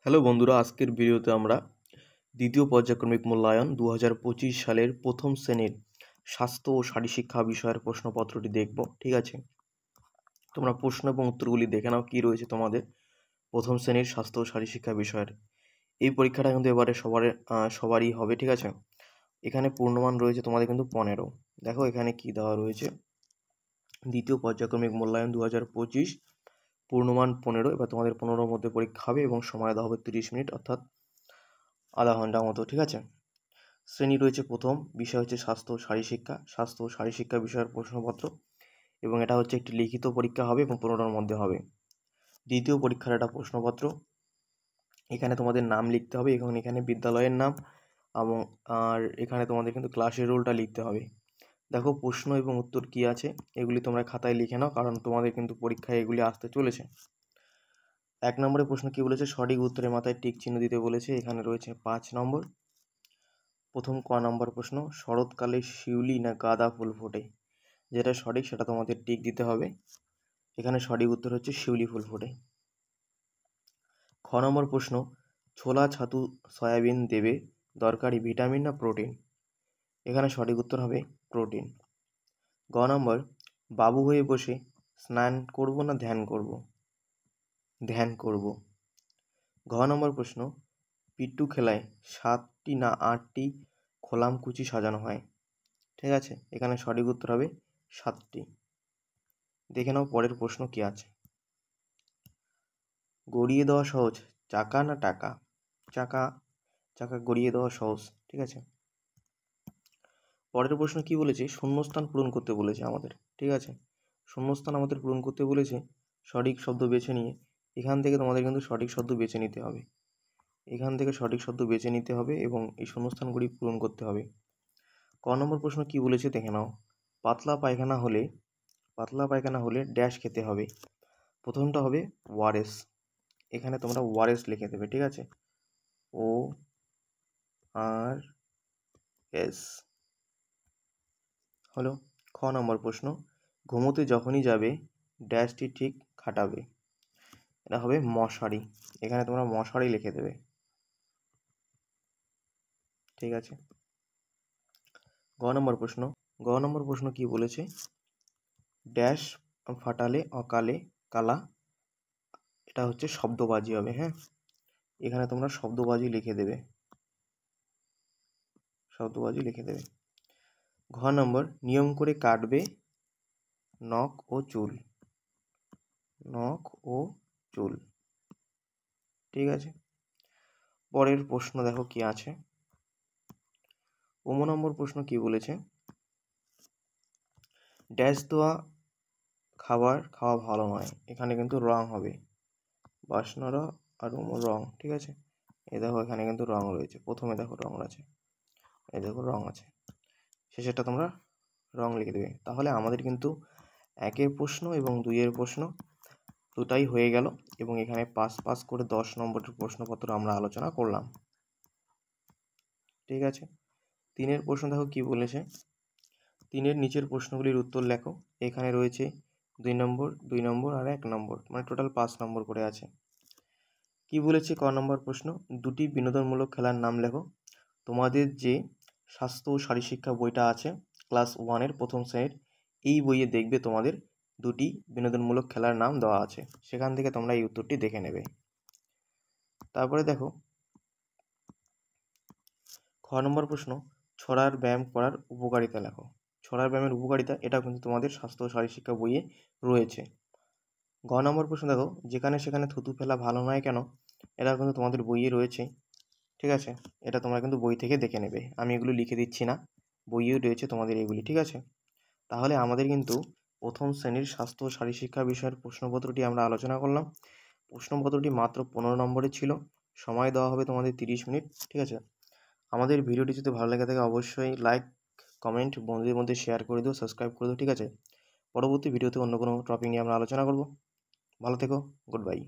Hello বন্ধুরা, আজকের ভিডিওতে আমরা দ্বিতীয় পর্যায়ক্রমিক মূল্যায়ন 2025 সালের প্রথম শ্রেণীর স্বাস্থ্য ও শারীরশিক্ষা বিষয়ের প্রশ্নপত্রটি দেখব। ঠিক আছে, তোমরা প্রশ্ন এবং উত্তরগুলি দেখে নাও কি রয়েছে তোমাদের প্রথম শ্রেণীর স্বাস্থ্য ও শারীরশিক্ষা বিষয়ের। এই পরীক্ষাটা কিন্তু এবারে সবারই হবে। ঠিক আছে, এখানে পূর্ণমান রয়েছে তোমাদের কিন্তু 15। দেখো এখানে কি দেওয়া রয়েছে, দ্বিতীয় পর্যায়ক্রমিক মূল্যায়ন 2025 পূর্ণমান 15। এবার তোমাদের 15-র মধ্যে পরীক্ষা হবে এবং সময় দেওয়া হবে 30 মিনিট, অর্থাৎ আধা ঘন্টা মতো। ঠিক আছে, শ্রেণী রয়েছে প্রথম, বিষয় হচ্ছে স্বাস্থ্য ও শারীরশিক্ষা। স্বাস্থ্য ও শারীরশিক্ষা বিষয়ের প্রশ্নপত্র, এবং এটা হচ্ছে একটি লিখিত পরীক্ষা হবে এবং 15টার মধ্যে হবে। দ্বিতীয় পরীক্ষার একটা প্রশ্নপত্র, এখানে তোমাদের নাম লিখতে হবে এবং এখানে বিদ্যালয়ের নাম এবং আর এখানে তোমাদের কিন্তু ক্লাসের রোলটা লিখতে হবে। দেখো প্রশ্ন এবং উত্তর কি আছে এগুলি তোমরা খাতায় লিখে নাও, কারণ তোমাদের কিন্তু পরীক্ষায় এগুলি আসতে চলেছে। 1 নম্বরের প্রশ্ন কি বলেছে, সঠিক উত্তরের মাথায় টিক চিহ্ন দিতে বলেছে। এখানে রয়েছে 5 নম্বর। প্রথম ক নম্বর প্রশ্ন, শরৎকালে শিউলি না গাঁদা ফুল ফোটে? যেটা সঠিক সেটা তোমাদের টিক দিতে হবে। এখানে সঠিক উত্তর হচ্ছে শিউলি ফুল ফোটে। খ নম্বর প্রশ্ন, ছোলা ছাতু সয়াবিন দেবে দরকারি ভিটামিন না প্রোটিন? এখানে সঠিক উত্তর হবে প্রোটিন। গ নম্বর, বাবু হয়ে বসে স্নান করব না ধ্যান করব? ধ্যান করব। ঘ নম্বর প্রশ্ন, পিট্টু খেলায় 7টি না 8টি খোলামকুচি সাজানো হয়? ঠিক আছে, এখানে সঠিক উত্তর হবে 7টি। দেখে নাও পরের প্রশ্ন কি আছে। গড়িয়ে দেওয়া সহজ চাকা না টাকা? চাকা। চাকা গড়িয়ে দেওয়া সহজ। ঠিক আছে, পরের প্রশ্ন কি বলেছে, শূন্যস্থান পূরণ করতে বলেছে আমাদের। ঠিক আছে, শূন্যস্থান আমাদের পূরণ করতে বলেছে। সঠিক শব্দ বেছে নিয়ে এখান থেকে তোমাদের কিন্তু সঠিক শব্দ বেছে নিতে হবে। এখান থেকে সঠিক শব্দ বেছে নিতে হবে এবং এই শূন্যস্থানগুলি পূরণ করতে হবে। ক নম্বর প্রশ্ন কি বলেছে দেখে নাও, পাতলা পায়খানা হলে ড্যাশ খেতে হবে? প্রথমটা হবে ওআরএস। এখানে তোমরা ওআরএস লিখে দেবে। ঠিক আছে, ORS হলো। খ নম্বর প্রশ্ন, ঘুমোতে যখনই যাবে ড্যাশটি ঠিক খাটাবে? এটা হবে মশারি। এখানে তোমরা মশারি লিখে দেবে। ঠিক আছে, গ নম্বর প্রশ্ন কি বলেছে, ড্যাশ ফাটালে অকালে কালা? এটা হচ্ছে শব্দবাজি হবে। হ্যাঁ, এখানে তোমরা শব্দবাজি লিখে দেবে। ঘ নম্বর, নিয়ম করে কাটবে নখ ও চুল? ঠিক আছে, পরের প্রশ্ন দেখো কি আছে। নম্বর প্রশ্ন কি বলেছে, ড্যাশ দেওয়া খাবার খাওয়া ভালো নয়? এখানে কিন্তু রং হবে, বাসনারা আর রং। ঠিক আছে, এই দেখো এখানে কিন্তু রং রয়েছে। প্রথমে দেখো রং আছে, এই দেখো রং আছে, শেষেরটা তোমরা রং লিখে দেবে। তাহলে আমাদের কিন্তু 1-এর প্রশ্ন এবং 2-এর প্রশ্ন দুটাই হয়ে গেল এবং এখানে পাস করে 10 নম্বরের প্রশ্নপত্র আমরা আলোচনা করলাম। ঠিক আছে, 3-এর প্রশ্ন দেখো কি বলেছে, 3-এর নিচের প্রশ্নগুলির উত্তর লেখো। এখানে রয়েছে 2 নম্বর আর 1 নম্বর, মানে টোটাল 5 নম্বর করে আছে। কি বলেছে ক নম্বর প্রশ্ন, দুটি বিনোদনমূলক খেলার নাম লেখো। তোমাদের যে স্বাস্থ্য ও শারীরশিক্ষা বইটা আছে ক্লাস 1-এর প্রথম শ্রেণীর, এই বইয়ে দেখবে তোমাদের দুটি বিনোদনমূলক খেলার নাম দেওয়া আছে, সেখান থেকে তোমরা এই উত্তরটি দেখে নেবে। তারপরে দেখো খ নম্বর প্রশ্ন, ছড়ার ব্যায়াম করার উপকারিতা লেখো। ছড়ার ব্যায়ামের উপকারিতা, এটা কিন্তু তোমাদের স্বাস্থ্য ও শারীরশিক্ষা বইয়ে রয়েছে। ঘ নম্বর প্রশ্ন দেখো, যেখানে সেখানে থুতু ফেলা ভালো নয় কেন? এটা কিন্তু তোমাদের বইয়ে রয়েছে। ঠিক আছে, এটা তোমরা কিন্তু বই থেকে দেখে নেবে, আমি এগুলো লিখে দিচ্ছি না, বইয়েও রয়েছে তোমাদের এগুলি। ঠিক আছে, তাহলে আমাদের কিন্তু প্রথম শ্রেণীর স্বাস্থ্য ও শারীরশিক্ষা বিষয়ের প্রশ্নপত্রটি আমরা আলোচনা করলাম। প্রশ্নপত্রটি মাত্র 15 নম্বরের ছিল, সময় দেওয়া হবে তোমাদের 30 মিনিট। ঠিক আছে, আমাদের ভিডিওটি যদি ভালো লেগে থাকে অবশ্যই লাইক, কমেন্ট, বন্ধুদের মধ্যে শেয়ার করে দিও, সাবস্ক্রাইব করে দিও। ঠিক আছে, পরবর্তী ভিডিওতে অন্য কোনো টপিক নিয়ে আমরা আলোচনা করব। ভালো থেকো, গুড বাই।